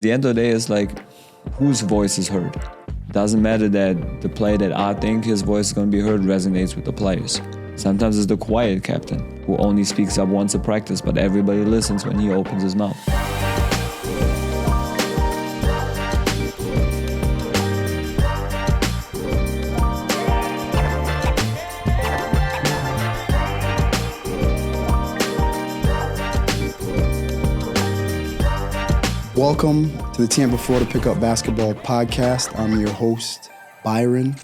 The end of the day is like, whose voice is heard? Doesn't matter that the player that I think his voice is going to be heard resonates with the players. Sometimes it's the quiet captain who only speaks up once a practice, but everybody listens when he opens his mouth. Welcome to the Tampa, Florida Pickup Basketball Podcast. I'm your host, Byron.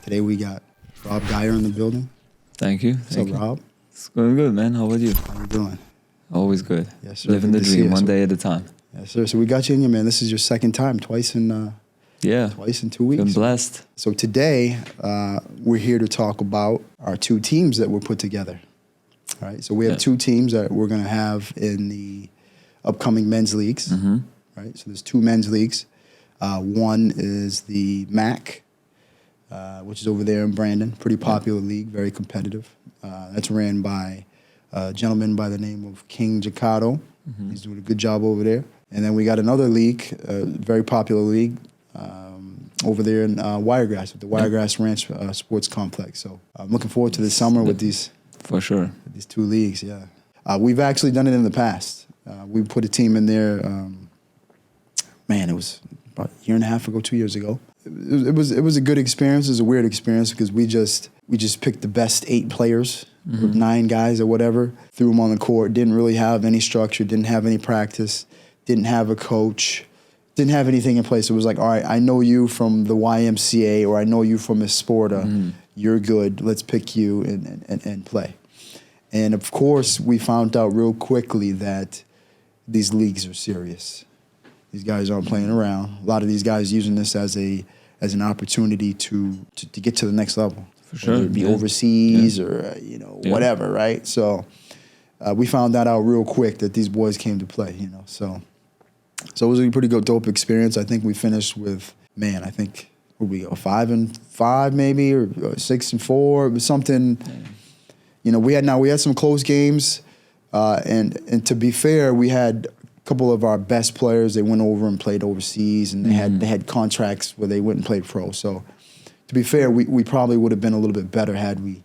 Today we got Rob Geier in the building. Thank you. What's up, Rob? It's going good, man. How about you? How you doing? Always good. Yes, sir. Living the dream, one day at a time. Yes, sir. So we got you in here, man. This is your second time, twice in 2 weeks. Been blessed. So today we're here to talk about our two teams that were put together. All right. So we have two teams that we're going to have in the upcoming men's leagues. Mm-hmm. Right. So there's two men's leagues. One is the MAC, which is over there in Brandon. Pretty popular league, very competitive. That's ran by a gentleman by the name of King Jacato. Mm-hmm. He's doing a good job over there. And then we got another league, very popular league, over there in Wiregrass, with the Wiregrass Ranch Sports Complex. So I'm looking forward to the summer with these. For sure. With these two leagues, yeah. We've actually done it in the past. We put a team in there, it was about a year and a half ago, 2 years ago. It was a good experience. It was a weird experience because we just picked the best 8 players, or 9 guys or whatever, threw them on the court, didn't really have any structure, didn't have any practice, didn't have a coach, didn't have anything in place. It was like, all right, I know you from the YMCA or I know you from Esporta. You're good. Let's pick you and play. And, of course, we found out real quickly that these leagues are serious. These guys aren't playing around. A lot of these guys using this as an opportunity to get to the next level. For sure. Whether it be overseas or whatever, right? So we found that out real quick that these boys came to play, So it was a pretty good, dope experience. I think we finished with, I think, where we go, 5-5 maybe, or 6-4. It was something. We had some close games. And to be fair, we had a couple of our best players. They went over and played overseas, and they had contracts where they went and played pro. So, to be fair, we probably would have been a little bit better had we.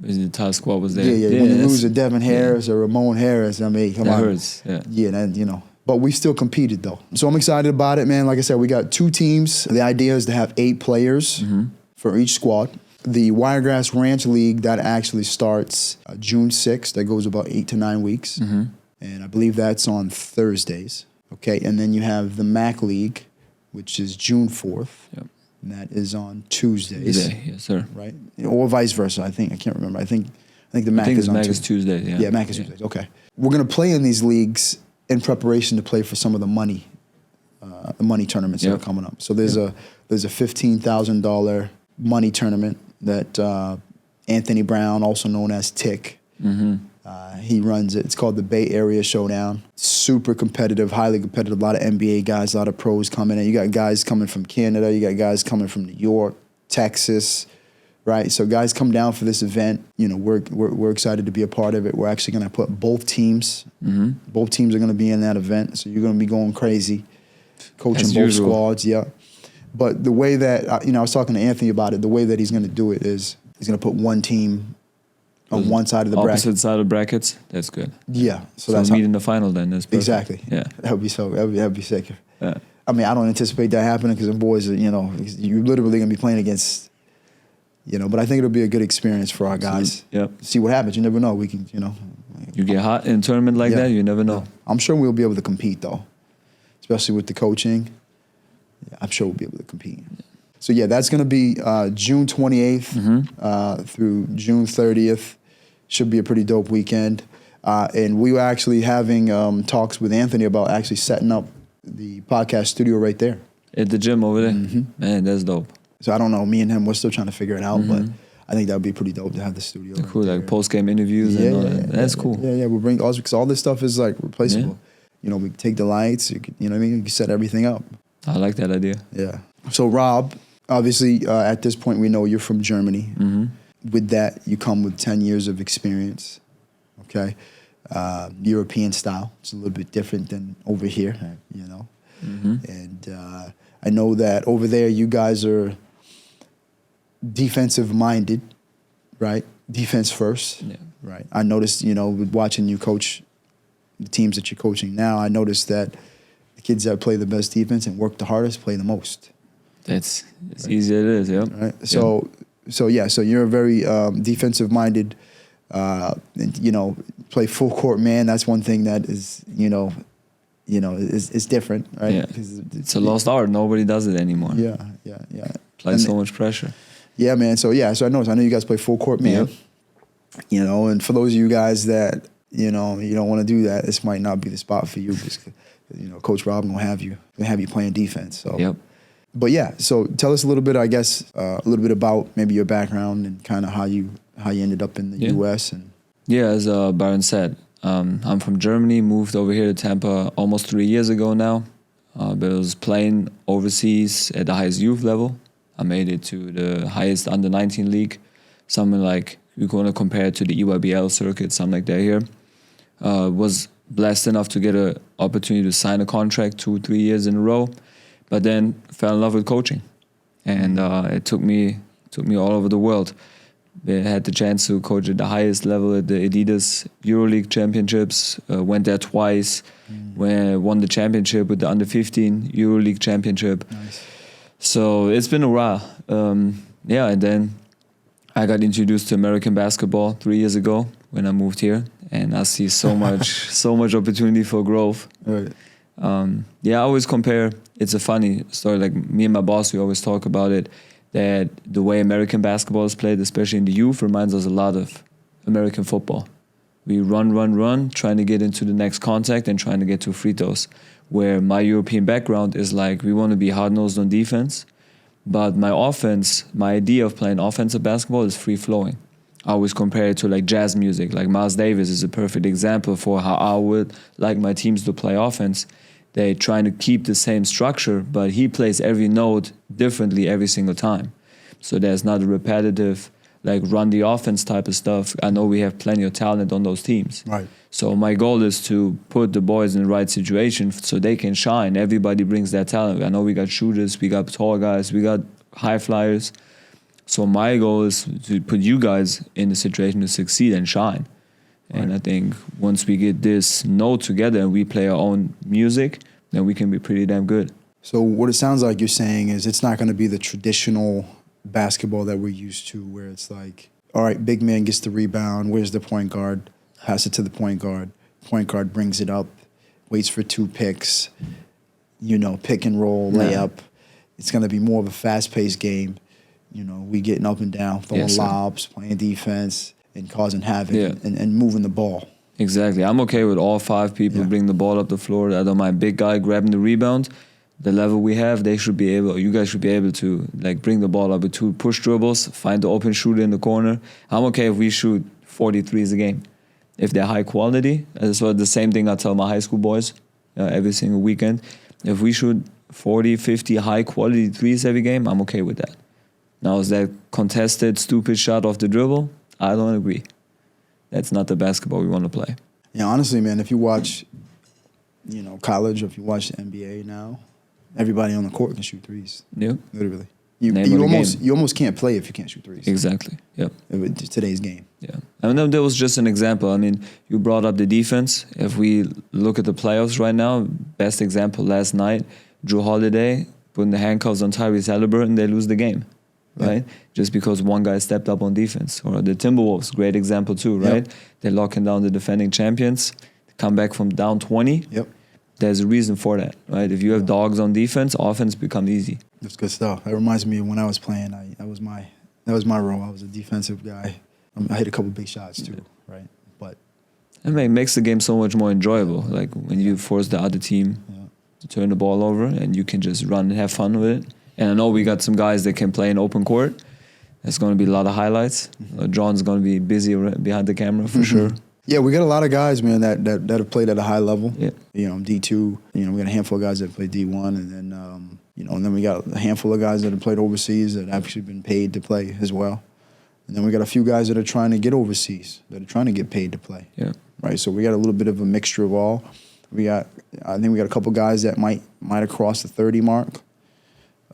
The top squad was there. Yeah. When you lose to Devin Harris or Ramon Harris, come on. That hurts. Yeah. Yeah, But we still competed though, so I'm excited about it, man. Like I said, we got 2 teams. The idea is to have 8 players for each squad. The Wiregrass Ranch League, that actually starts June 6th. That goes about 8 to 9 weeks. And I believe that's on Thursdays. Okay, and then you have the MAC League, which is June 4th. Yep. And that is on Tuesdays. Yes, sir. Right? Or vice versa, I think. I can't remember. I think the MAC is on MAC is Tuesday, yeah. Yeah, MAC is Tuesdays. Okay. We're going to play in these leagues in preparation to play for some of the money tournaments that are coming up. So there's a $15,000 money tournament that Anthony Brown, also known as Tick, he runs it. It's called the Bay Area Showdown. Super competitive, highly competitive. A lot of NBA guys, a lot of pros coming in. You got guys coming from Canada. You got guys coming from New York, Texas, right? So guys come down for this event. We're excited to be a part of it. We're actually going to put both teams. Both teams are going to be in that event. So you're going to be going crazy, coaching As both usual. squads. Yeah. But the way that, I was talking to Anthony about it, the way that he's going to do it is he's going to put one team on one side of the bracket. Opposite side of brackets, that's good. Yeah. So that's meet in the final then. That's perfect. Exactly. Yeah. That would be sick. Yeah. I don't anticipate that happening because the boys are, you're literally going to be playing against, but I think it'll be a good experience for our guys. Yep. See what happens. You never know. We can, You get hot in a tournament like that, you never know. Yeah. I'm sure we'll be able to compete though, especially with the coaching. Yeah, I'm sure we'll be able to compete. So, that's going to be June 28th through June 30th. Should be a pretty dope weekend. And we were actually having talks with Anthony about actually setting up the podcast studio right there. At the gym over there? Man, that's dope. So, I don't know. Me and him, we're still trying to figure it out, but I think that would be pretty dope to have the studio. Cool, like post-game interviews and all that. That's cool. Yeah, we'll bring all, because all this stuff is like replaceable. We take the lights, you know what I mean? You can set everything up. I like that idea. Yeah. So, Rob, obviously, at this point, we know you're from Germany. With that, you come with 10 years of experience, okay? European style. It's a little bit different than over here, And I know that over there you guys are defensive-minded, right? Defense first, right? I noticed, with watching you coach the teams that you're coaching now, I noticed that the kids that play the best defense and work the hardest play the most. That's as easy as it is, yeah. Right? So you're a very defensive-minded, and, play full-court man. That's one thing that is, is different, right? Yeah. It's a lost art. Nobody does it anymore. Yeah. Applies so much pressure. Yeah, man. So I know you guys play full-court man. Yep. And for those of you guys that, you don't want to do that, this might not be the spot for you because, Coach Rob gonna have you playing defense. So. Yep. But so tell us a little bit, I guess, about maybe your background and kind of how you ended up in the U.S. and. Yeah, as Byron said, I'm from Germany, moved over here to Tampa almost 3 years ago now. But I was playing overseas at the highest youth level. I made it to the highest under-19 league, something like you're going to compare it to the EYBL circuit, something like that here. Was blessed enough to get an opportunity to sign a contract 2-3 years in a row, but then fell in love with coaching, and it took me all over the world. I had the chance to coach at the highest level at the Adidas EuroLeague Championships. Went there twice. Won the championship with the under-15 EuroLeague Championship. Nice. So it's been a while. And then I got introduced to American basketball 3 years ago when I moved here, and I see so much opportunity for growth. Right. I always compare. It's a funny story. Like me and my boss, we always talk about it. That the way American basketball is played, especially in the youth, reminds us a lot of American football. We run, trying to get into the next contact and trying to get to free throws. Where my European background is like, we want to be hard-nosed on defense, but my idea of playing offensive basketball is free-flowing. I always compare it to like jazz music. Like Miles Davis is a perfect example for how I would like my teams to play offense. They're trying to keep the same structure, but he plays every note differently every single time. So there's not a repetitive, like run the offense type of stuff. I know we have plenty of talent on those teams. Right. So my goal is to put the boys in the right situation so they can shine. Everybody brings their talent. I know we got shooters, we got tall guys, we got high flyers. So my goal is to put you guys in the situation to succeed and shine. And I think once we get this note together and we play our own music, then we can be pretty damn good. So what it sounds like you're saying is it's not going to be the traditional basketball that we're used to, where it's like, all right, big man gets the rebound, where's the point guard? Pass it to the point guard. Point guard brings it up, waits for 2 picks, pick and roll, layup. It's going to be more of a fast-paced game. We getting up and down, throwing lobs, playing defense, and causing havoc and moving the ball. Exactly. I'm okay with all 5 people bring the ball up the floor. I don't mind big guy grabbing the rebound. The level we have, you guys should be able to like bring the ball up with 2 push dribbles, find the open shooter in the corner. I'm okay if we shoot 43s a game. If they're high quality, that's what the same thing I tell my high school boys every single weekend. If we shoot 40, 50 high quality threes every game, I'm okay with that. Now, is that contested, stupid shot off the dribble? I don't agree. That's not the basketball we want to play. Yeah, honestly, man, if you watch, college, or if you watch the NBA now, everybody on the court can shoot threes. Yeah. Literally. You almost can't play if you can't shoot threes. Exactly. Yep. Today's game. Yeah. I mean, that was just an example. I mean, you brought up the defense. If we look at the playoffs right now, best example last night, Drew Holiday putting the handcuffs on Tyrese Halliburton, they lose the game. Right? Just because one guy stepped up on defense. Or the Timberwolves, great example too, right? Yep. They're locking down the defending champions, come back from down 20. Yep. There's a reason for that, right? If you have dogs on defense, offense becomes easy. That's good stuff. That reminds me of when I was playing. That was my role. I was a defensive guy. I hit a couple big shots too, right? But it makes the game so much more enjoyable. Like when you force the other team to turn the ball over and you can just run and have fun with it. And I know we got some guys that can play in open court. There's going to be a lot of highlights. John's going to be busy behind the camera for sure. Yeah, we got a lot of guys, man, that have played at a high level. Yeah. D2. We got a handful of guys that play D1, and then and then we got a handful of guys that have played overseas that have actually been paid to play as well. And then we got a few guys that are trying to get overseas, that are trying to get paid to play. Yeah. Right. So we got a little bit of a mixture of all. I think we got a couple guys that might have crossed the 30 mark.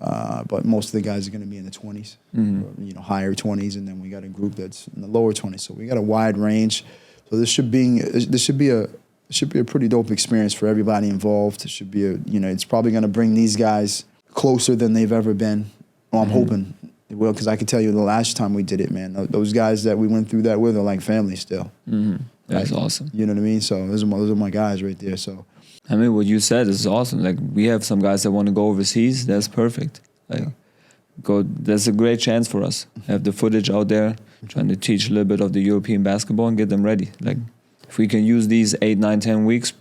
But most of the guys are going to be in the 20s, or, higher 20s, and then we got a group that's in the lower 20s. So we got a wide range. So this should be a pretty dope experience for everybody involved. It should be it's probably going to bring these guys closer than they've ever been. Well, I'm hoping it will, because I can tell you the last time we did it, man, those guys that we went through that with are like family still. That's awesome. You know what I mean? So those are my guys right there. So. I mean, what you said is awesome. Like, we have some guys that want to go overseas. That's perfect. Like, that's a great chance for us. Have the footage out there, trying to teach a little bit of the European basketball and get them ready. Like, if we can use these 8, 9, 10 weeks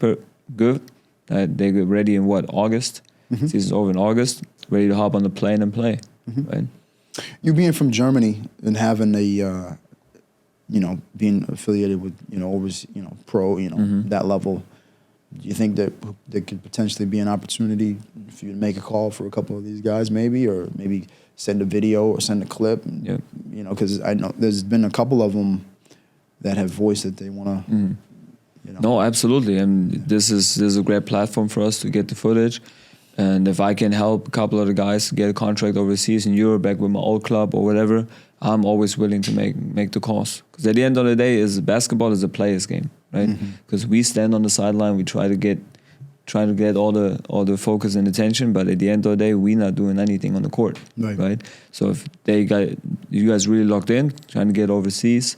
good, they get ready in August? Season's over in August, ready to hop on the plane and play, right? You being from Germany and having being affiliated with, pro, that level, do you think that there could potentially be an opportunity for you to make a call for a couple of these guys, maybe, or maybe send a video or send a clip? Yeah. Because I know there's been a couple of them that have voiced that they want to. No, absolutely, and this is a great platform for us to get the footage. And if I can help a couple of the guys get a contract overseas in Europe, back with my old club or whatever, I'm always willing to make the calls. Because at the end of the day, basketball is a player's game, right? Because we stand on the sideline, we try to get all the focus and attention, but at the end of the day, we're not doing anything on the court, right? So if you guys really locked in, trying to get overseas,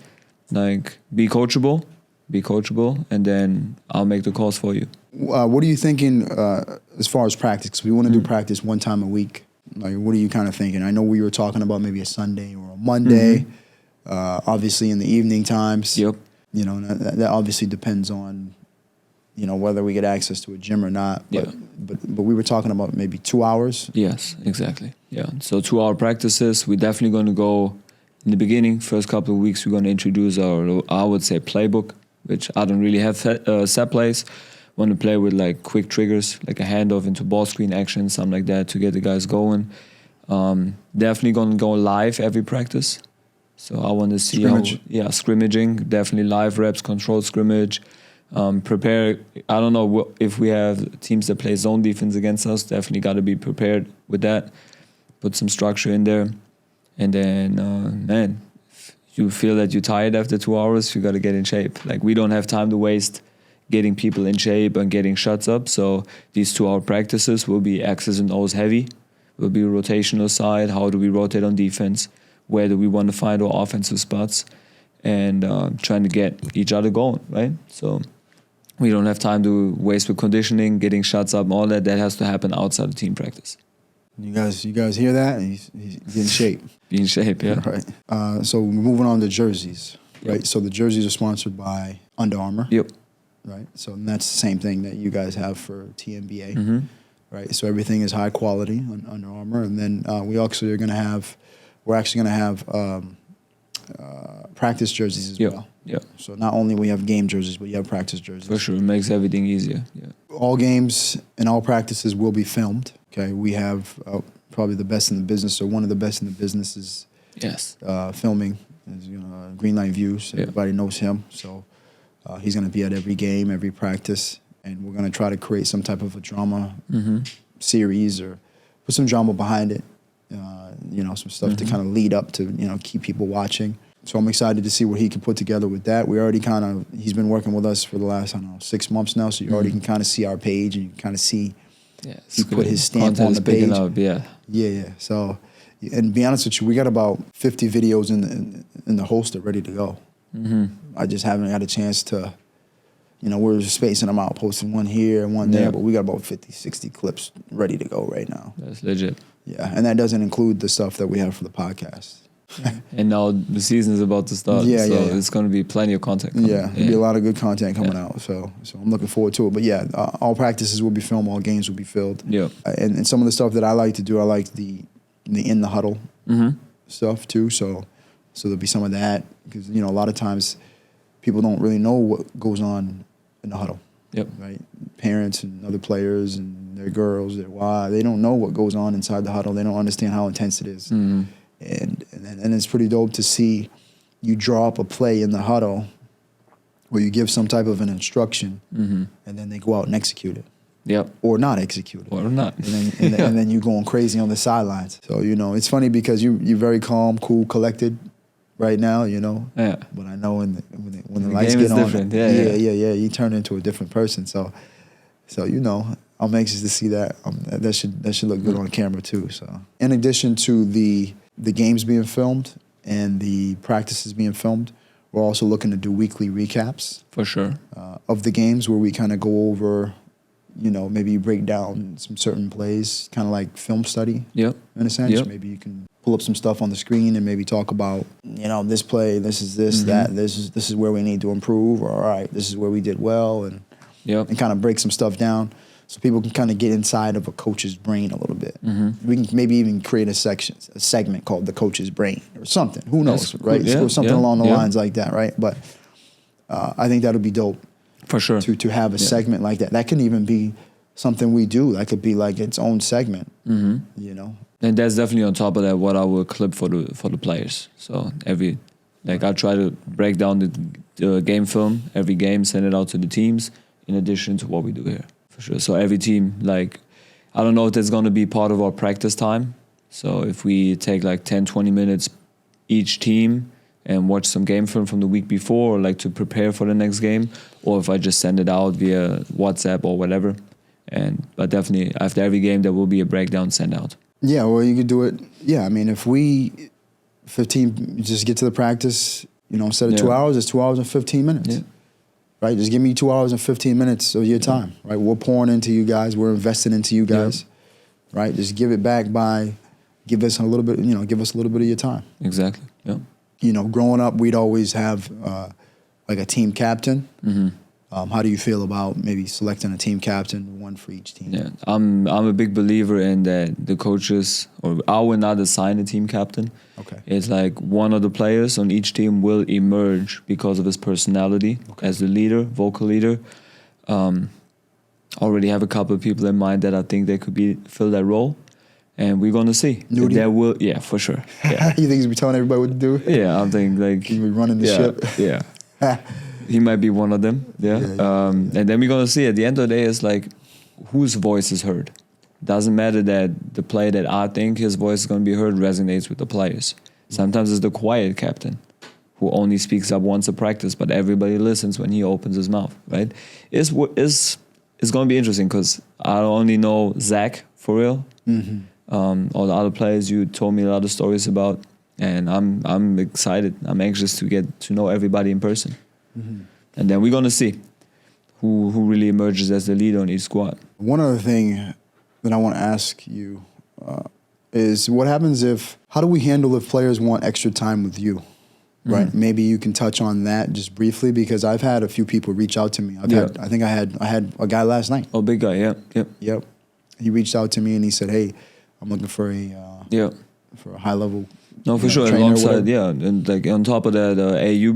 like, be coachable, and then I'll make the calls for you. What are you thinking as far as practice? 'Cause we want to do practice one time a week. Like, what are you kind of thinking? I know we were talking about maybe a Sunday or a Monday, obviously in the evening times. Yep. That obviously depends on, whether we get access to a gym or not. But we were talking about maybe 2 hours. Yes, exactly. Yeah. So 2-hour practices. We're definitely going to go in the beginning. First couple of weeks, we're going to introduce our, I would say, playbook, which I don't really have set plays. Want to play with like quick triggers, like a handoff into ball screen action, something like that, to get the guys going. Definitely going to go live every practice. So I want to see scrimmaging, definitely live reps, controlled scrimmage. Prepare. I don't know if we have teams that play zone defense against us. Definitely got to be prepared with that. Put some structure in there, and then if you feel that you're tired after 2 hours, you got to get in shape. Like, we don't have time to waste getting people in shape and getting shots up. So these 2-hour practices will be X's and O's heavy. Will be rotational side. How do we rotate on defense? Where do we want to find our offensive spots? And trying to get each other going, right? So we don't have time to waste with conditioning, getting shots up, and all that. That has to happen outside of team practice. You guys hear that? He's in shape. Be in shape, yeah. Right. So we're moving on to jerseys, right? So the jerseys are sponsored by Under Armour. Yep. Right. So that's the same thing that you guys have for TNBA. Right. So everything is high quality on Under Armour, and then we're actually going to have practice jerseys as well. Yeah. So not only we have game jerseys, but you have practice jerseys. For sure, it makes everything easier. Yeah. All games and all practices will be filmed. Okay. We have probably the best in the business, or one of the best in the business is filming. Is, Green Light Views. Everybody knows him. So he's going to be at every game, every practice, and we're going to try to create some type of a drama series, or put some drama behind it. Some stuff to kind of lead up to, keep people watching. So I'm excited to see what he can put together with that. We already he's been working with us for the last, 6 months now, so you already can kind of see our page, and you can kind of see he put his stamp on the page. Yeah. So, and to be honest with you, we got about 50 videos in the holster ready to go. I just haven't had a chance to, we're spacing them out, posting one here and one there, but we got about 50, 60 clips ready to go right now. That's legit. Yeah, and that doesn't include the stuff that we have for the podcast. And now the season is about to start, so it's going to be plenty of content coming. There'll be a lot of good content coming out, so I'm looking forward to it. But all practices will be filmed, all games will be filmed. Yeah. And some of the stuff that I like to do, I like the in the huddle stuff too, so there'll be some of that, because, a lot of times people don't really know what goes on in the huddle. Yep. Right? Parents and other players and their girls, their wives, they don't know what goes on inside the huddle. They don't understand how intense it is. And it's pretty dope to see you draw up a play in the huddle where you give some type of an instruction, Mm-hmm. and then they go out and execute it. Yep. Or not execute it. Or not. And then you're going crazy on the sidelines. So, it's funny because you're very calm, cool, collected right now, Yeah. But I know when the The lights game get is on, different. Yeah. you turn into a different person. So I'm anxious to see that. That should look good on camera too. So, in addition to the games being filmed and the practices being filmed, we're also looking to do weekly recaps For sure. of the games where we kind of go over, maybe you break down some certain plays, kind of like film study. Yep. In a sense, Yep. maybe you can pull up some stuff on the screen and maybe talk about, this play, this is this, that, this is where we need to improve, or all right, this is where we did well, and kind of break some stuff down so people can kind of get inside of a coach's brain a little bit. We can maybe even create a segment called the coach's brain or something. Who knows, That's right? cool. Yeah, Or something yeah, along the yeah. lines like that, right? But I think that'll be dope. For sure. To have a segment like that. That can even be something we do. That could be like its own segment. And that's definitely on top of that what I will clip for the players. So I try to break down the game film every game, send it out to the teams in addition to what we do here. For sure. So every team, I don't know if that's going to be part of our practice time. So if we take 10, 20 minutes each team and watch some game film from the week before, or to prepare for the next game, or if I just send it out via WhatsApp or whatever. But definitely after every game, there will be a breakdown sent out. Yeah, well, you could do it. Yeah, I mean, if we 15 just get to the practice, instead of 2 hours, it's 2 hours and 15 minutes. Yeah. Right? Just give me 2 hours and 15 minutes of your time. Right? We're pouring into you guys. We're investing into you guys. Right? Just give it back give us a little bit of your time. Exactly. Yeah. Growing up, we'd always have a team captain. How do you feel about maybe selecting a team captain, one for each team? Yeah, I'm a big believer in that the coaches, or I will not assign a team captain. Okay. It's one of the players on each team will emerge because of his personality as the leader, vocal leader. Already have a couple of people in mind that I think they could fill that role. And we're gonna see. Nudie? That will, yeah, for sure. Yeah. You think he's be telling everybody what to do? Yeah, I'm thinking he'll be running the ship. Yeah. He might be one of them. Yeah. And then we're gonna see. At the end of the day, it's whose voice is heard. Doesn't matter that the player that I think his voice is gonna be heard resonates with the players. Sometimes it's the quiet captain who only speaks up once a practice, but everybody listens when he opens his mouth. Right? It's gonna be interesting because I only know Zach for real. All the other players you told me a lot of stories about, and I'm excited. I'm anxious to get to know everybody in person. And then we're gonna see who really emerges as the leader on each squad. One other thing that I want to ask you is what happens how do we handle if players want extra time with you? Right? Maybe you can touch on that just briefly, because I've had a few people reach out to me. I think I had a guy last night. Oh, big guy, Yep. He reached out to me and he said, "Hey, I'm looking for a high level." No, for sure. Alongside, and on top of that, AU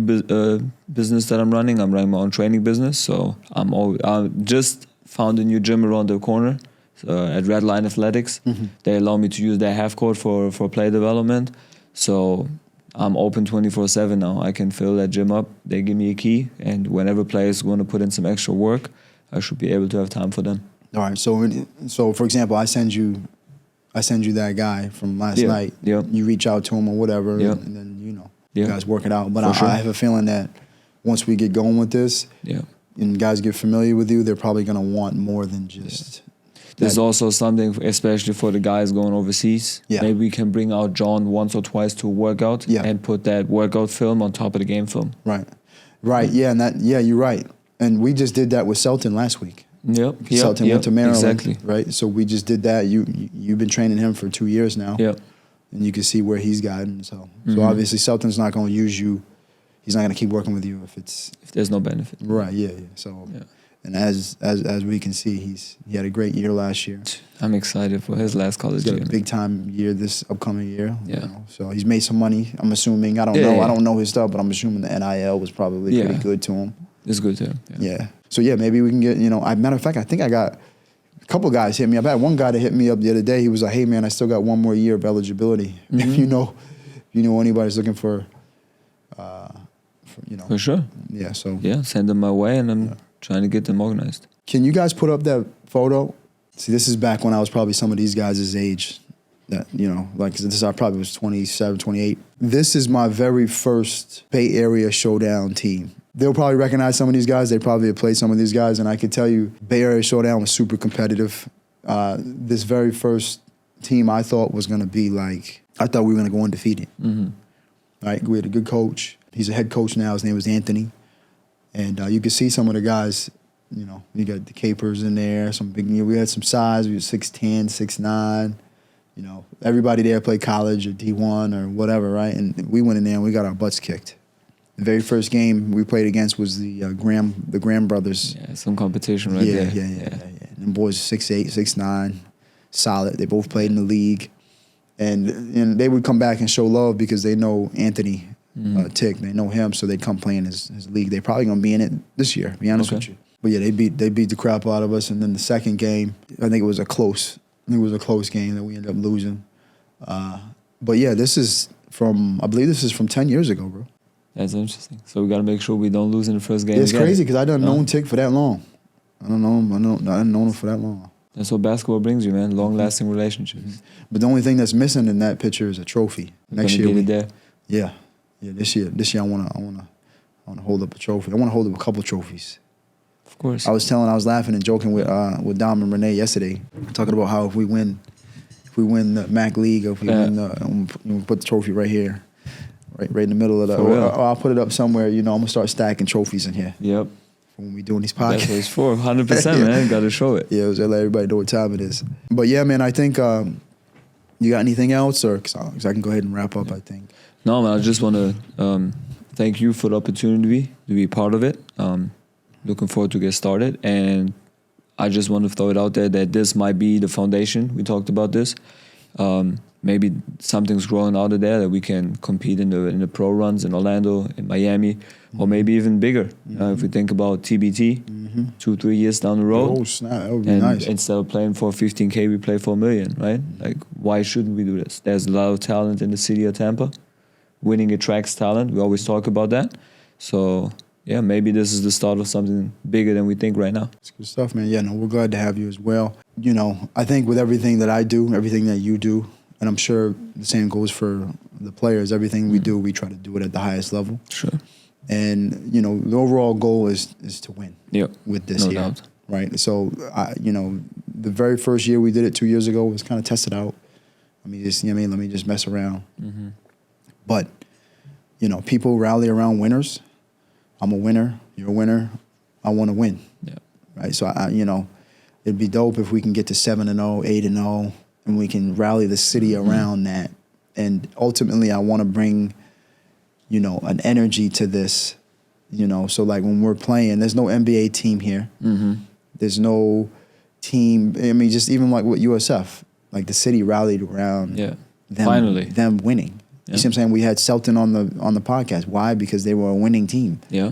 business that I'm running my own training business. So I just found a new gym around the corner at Red Line Athletics. They allow me to use their half court for play development. So I'm open 24/7 now. I can fill that gym up. They give me a key, and whenever players want to put in some extra work, I should be able to have time for them. All right. So for example, I send you that guy from last night. Yep. You reach out to him or whatever, and then you guys work it out. But I have a feeling that once we get going with this, and guys get familiar with you, they're probably going to want more than just. There's also something, especially for the guys going overseas. Yeah. Maybe we can bring out John once or twice to a workout and put that workout film on top of the game film. Right. Yeah, and you're right. And we just did that with Selton last week. Selton went to Maryland. Exactly. Right. So we just did that. You've been training him for 2 years now. Yep. And you can see where he's gotten. So obviously Selton's not going to use you. He's not going to keep working with you if there's no benefit. Right. Yeah. So. Yeah. And as we can see, he had a great year last year. I'm excited for his last college year. He's got a big time year this upcoming year. Yeah. So he's made some money. I'm assuming. I don't know. I don't know his stuff, but I'm assuming the NIL was probably pretty good to him. It's good to him. Yeah. So maybe we can get. Matter of fact, I think I got a couple guys hit me up. I had one guy that hit me up the other day. He was like, "Hey man, I still got one more year of eligibility. If you know anybody's looking for For sure. Yeah. So yeah, send them my way, and I'm trying to get them organized. Can you guys put up that photo? See, this is back when I was probably some of these guys' age. That, like this, I probably was 27, 28. This is my very first Bay Area Showdown team. They'll probably recognize some of these guys. They probably have played some of these guys, and I can tell you, Bay Area Showdown was super competitive. This very first team I thought was going to be I thought we were going to go undefeated. Mm-hmm. Right? We had a good coach. He's a head coach now. His name was Anthony. And you could see some of the guys, you got the Capers in there, some big, we had some size. We were 6'10", 6'9". Everybody there played college or D1 or whatever, right? And we went in there and we got our butts kicked. The very first game we played against was the Graham brothers. Yeah, some competition right there. Yeah. And the boys 6'8", 6'9", solid. They both played in the league. And they would come back and show love because they know Anthony Tick. They know him, so they'd come play in his league. They're probably going to be in it this year, to be honest with you. But yeah, they beat the crap out of us. And then the second game, I think it was a close game that we ended up losing. But yeah, I believe this is from 10 years ago, bro. That's interesting. So we got to make sure we don't lose in the first game. It's crazy because I done known Tick for that long. I done known him for that long. That's what basketball brings you, man. Long-lasting relationships. Mm-hmm. But the only thing that's missing in that picture is a trophy. Next year, yeah. This year I wanna hold up a trophy. I wanna hold up a couple trophies. Of course. I was laughing and joking with Dom and Renee yesterday, talking about how if we win the MAC League, or if we we put the trophy right here, right in the middle of the. Or I'll put it up somewhere. I'm gonna start stacking trophies in here. Yep. When we doing these podcasts. That's what it's for. 100%, man. Got to show it. Yeah, let everybody know what time it is. But yeah, man, I think you got anything else, or because I can go ahead and wrap up. I think. No, man. I just want to thank you for the opportunity to be part of it. Looking forward to get started, and I just want to throw it out there that this might be the foundation. We talked about this. Maybe something's growing out of there that we can compete in the pro runs in Orlando, in Miami, or maybe even bigger. If we think about TBT, 2-3 years down the road. Oh, snap. That would be nice. Instead of playing for $15K, we play for $1 million, right? Why shouldn't we do this? There's a lot of talent in the city of Tampa. Winning attracts talent. We always talk about that. So, yeah, maybe this is the start of something bigger than we think right now. It's good stuff, man. Yeah, no, we're glad to have you as well. I think with everything that I do, everything that you do, and I'm sure the same goes for the players, everything we do, we try to do it at the highest level. Sure. And, the overall goal is to win with this year. No doubt. Right? So, the very first year we did it 2 years ago was kind of tested out. Let me just mess around. Mm-hmm. But, people rally around winners. I'm a winner. You're a winner. I want to win. Yeah. Right? So, it'd be dope if we can get to 7-0, 8-0, and we can rally the city around that. And ultimately, I want to bring, an energy to this, So, when we're playing, there's no NBA team here. Mm-hmm. There's no team. Just even with USF, the city rallied around them winning. You see what I'm saying? We had Selton on the podcast. Why? Because they were a winning team. Yeah.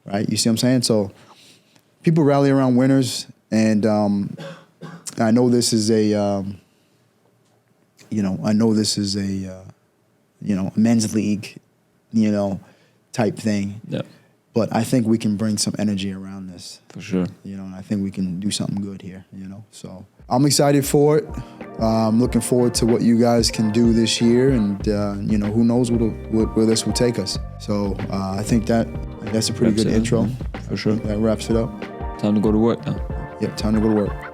Right? You see what I'm saying? So people rally around winners, and I know this is a men's league, type thing. Yeah. But I think we can bring some energy around this. For sure. And I think we can do something good here, So I'm excited for it. I'm looking forward to what you guys can do this year, and who knows where this will take us. So I think that's a pretty good intro. For sure. That wraps it up. Time to go to work now. Yep, time to go to work.